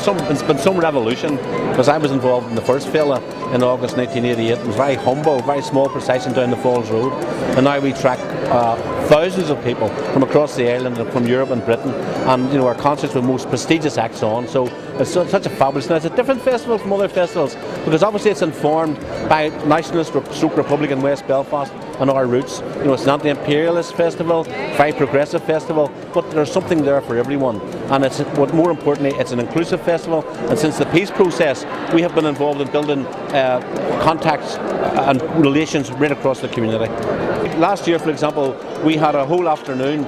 It's been some revolution, because I was involved in the first Féile in August 1988. It was very humble, very small procession down the Falls Road, and now we track thousands of people from across the island and from Europe and Britain, and our concerts with most prestigious acts on. So it's such a fabulous, and it's a different festival from other festivals, because obviously it's informed by nationalist stroke Republican West Belfast and our roots. It's not the imperialist festival, very progressive festival, but there's something there for everyone. And what more importantly, it's an inclusive festival. And since the peace process, we have been involved in building contacts and relations right across the community. Last year, for example, we had a whole afternoon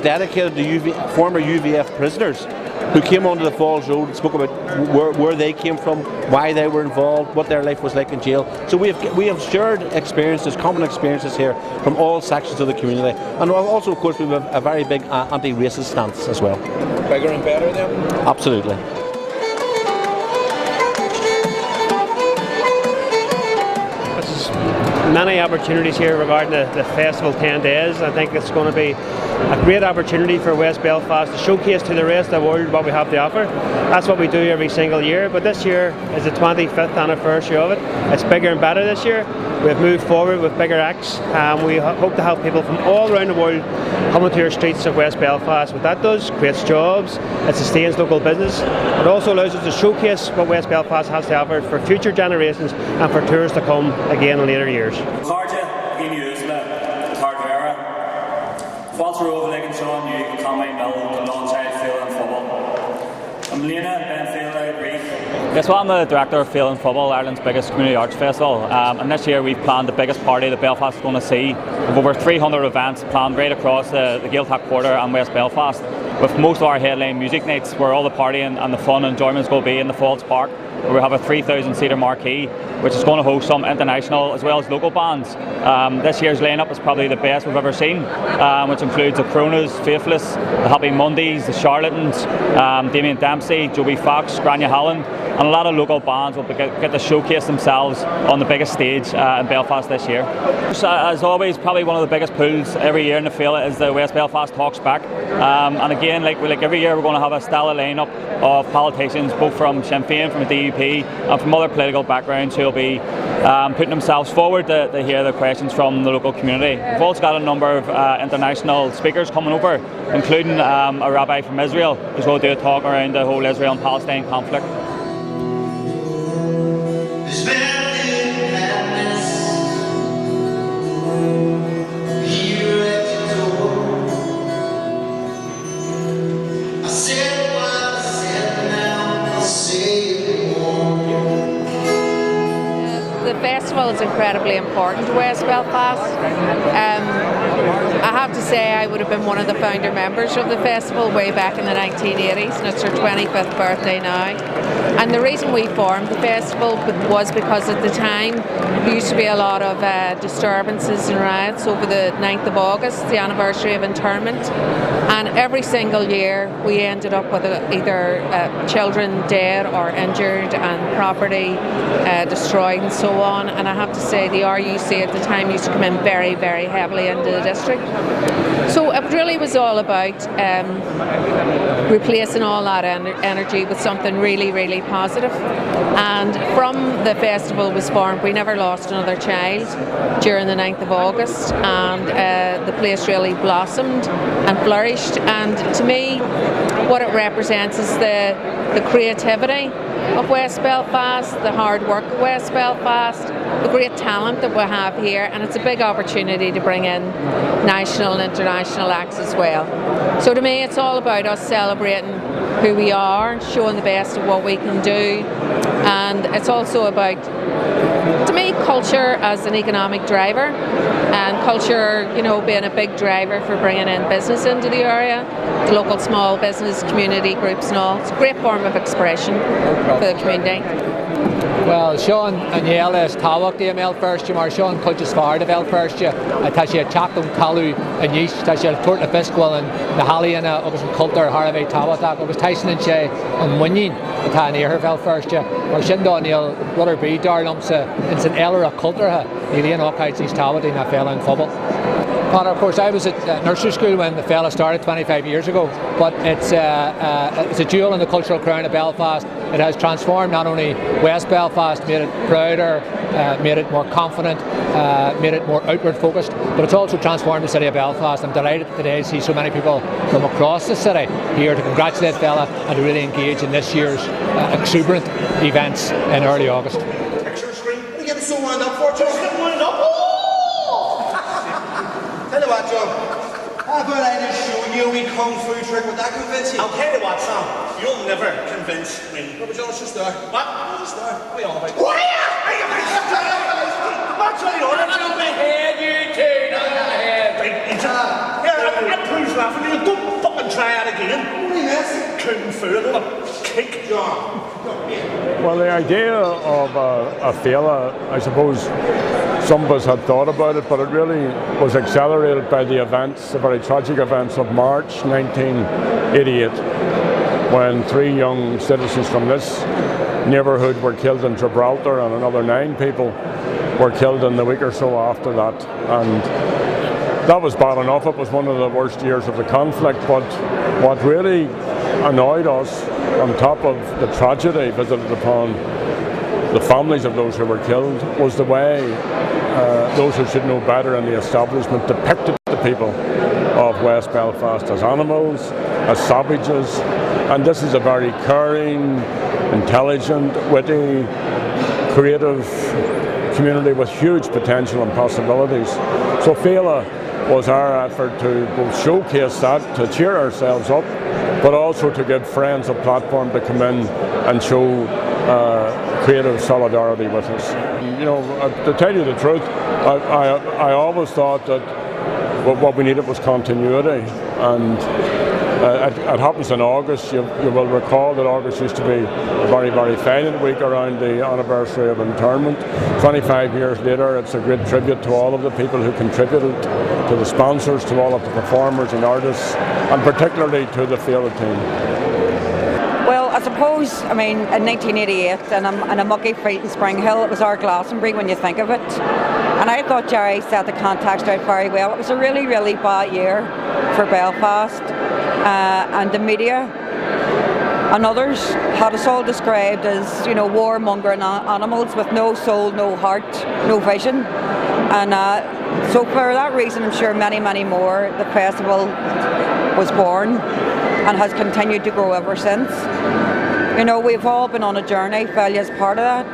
dedicated to former UVF prisoners who came onto the Falls Road and spoke about where they came from, why they were involved, what their life was like in jail. So we have shared experiences, common experiences here from all sections of the community. And also, of course, we have a very big anti-racist stance as well. Bigger and better then? Absolutely. Many opportunities here regarding the festival 10 days. I think it's going to be a great opportunity for West Belfast to showcase to the rest of the world what we have to offer. That's what we do every single year, but this year is the 25th anniversary of it. It's bigger and better this year. We've moved forward with bigger acts, and we hope to have people from all around the world coming to our streets of West Belfast. What that does, creates jobs, it sustains local business. It also allows us to showcase what West Belfast has to offer for future generations and for tours to come again in later years. Yes, well, I'm the director of Féile and Phobail, Ireland's biggest community arts festival, and this year we've planned the biggest party that Belfast is going to see, with over 300 events planned right across the Gaeltacht quarter and West Belfast, with most of our headline music nights where all the party and the fun and enjoyment is going to be in the Falls Park, where we have a 3,000-seater marquee which is going to host some international as well as local bands. This year's lineup is probably the best we've ever seen, which includes the Kronas, Faithless, the Happy Mondays, the Charlatans, Damien Dempsey, Joby Fox, Grania Halland, and a lot of local bands will get to showcase themselves on the biggest stage in Belfast this year. As always, probably one of the biggest pulls every year in the Féile is the West Belfast Talks Back, and again, like every year, we're going to have a stellar lineup of politicians, both from Sinn Féin, from the DUP, and from other political backgrounds, who will be putting themselves forward to hear the questions from the local community. We've also got a number of international speakers coming over, including a rabbi from Israel who's going to do a talk around the whole Israel and Palestine conflict. The festival is incredibly important to West Belfast. I have to say I would have been one of the founder members of the festival way back in the 1980s, and it's our 25th birthday now. And the reason we formed the festival was because at the time there used to be a lot of disturbances and riots over the 9th of August, the anniversary of internment. And every single year we ended up with either children dead or injured and property destroyed and so on. And I have to say the RUC at the time used to come in very, very heavily into the district. So it really was all about replacing all that energy with something really, really positive. And from the festival was formed, we never lost another child during the 9th of August, and the place really blossomed and flourished. And to me, what it represents is the creativity of West Belfast, the hard work of West Belfast, the great talent that we have here, and it's a big opportunity to bring in national and international acts as well. So to me, it's all about us celebrating who we are, showing the best of what we can do, and it's also about, to me, culture as an economic driver, and culture, being a big driver for bringing in business into the area, the local small business community groups and all. It's a great form of expression for the community. Well, Sean and Yale is Tawak the ML first, mar Sean Cultus Far the Vel first, Tashi Chapton Kalu and Yeast, Tashi Tort the Fiskwell and the Halliana, Obus and Coulter, Harvey Tawatak, Obus Tyson and Shay and Munyin, the Tani Hervel first, or Shindon Neil, Water Breed, Darlumsa, and St. Ellera Coulter, Elian Okites, Tawat in a Féile and Phobail. Connor, of course, I was at nursery school when the Féile started 25 years ago, but it's a jewel in the cultural crown of Belfast. It has transformed not only West Belfast, made it prouder, made it more confident, made it more outward focused, but it's also transformed the city of Belfast. I'm delighted today to see so many people from across the city here to congratulate Féile and to really engage in this year's exuberant events in early August. Picture screen. What are you getting so wound up for? Just getting wound up. Oh! Tell you what, John. How about I just show you a wee kung fu trick? Would that convince you? I'll tell you what, Sam. You'll never convince me. No, but John, it's just there. What? It's just there. What are you on about? What are you? What's going on? I'm on my head, you two. Not on my head. That proves laughing at you. Don't fucking try that again. What are you messing? Kung fu, a little kick. John. Well, the idea of a Féile, I suppose some of us had thought about it, but it really was accelerated by the events, the very tragic events of March 1988, when 3 young citizens from this neighbourhood were killed in Gibraltar, and another 9 people were killed in the week or so after that. And that was bad enough. It was one of the worst years of the conflict, but what really annoyed us, on top of the tragedy visited upon the families of those who were killed, was the way those who should know better in the establishment depicted the people of West Belfast as animals, as savages. And this is a very caring, intelligent, witty, creative community with huge potential and possibilities. So Féile was our effort to both showcase that, to cheer ourselves up, but also to give friends a platform to come in and show creative solidarity with us. You know, to tell you the truth, I always thought that what we needed was continuity, and it happens in August. You will recall that August used to be a very, very violent week around the anniversary of internment. 25 years later, it's a great tribute to all of the people who contributed, to the sponsors, to all of the performers and artists, and particularly to the Féile team. Well, I suppose, in 1988, in a mucky fight in Spring Hill, it was our Glastonbury when you think of it. And I thought Gerry set the context out very well. It was a really, really bad year for Belfast, and the media and others had us all described as, warmongering animals with no soul, no heart, no vision. And so for that reason, I'm sure many, many more, the festival was born and has continued to grow ever since. We've all been on a journey. Féile is part of that.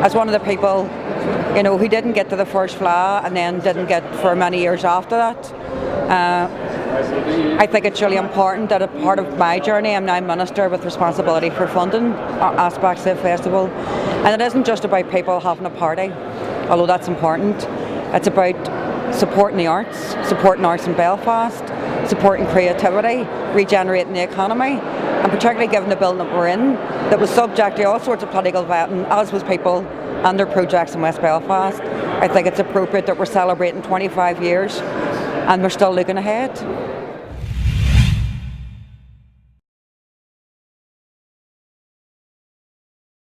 As one of the people, who didn't get to the first fla and then didn't get for many years after that. I think it's really important that a part of my journey, I'm now Minister with responsibility for funding aspects of the festival. And it isn't just about people having a party, although that's important. It's about supporting the arts, supporting arts in Belfast, supporting creativity, regenerating the economy, and particularly given the building that we're in, that was subject to all sorts of political vetting, as was people and their projects in West Belfast. I think it's appropriate that we're celebrating 25 years and we're still looking ahead.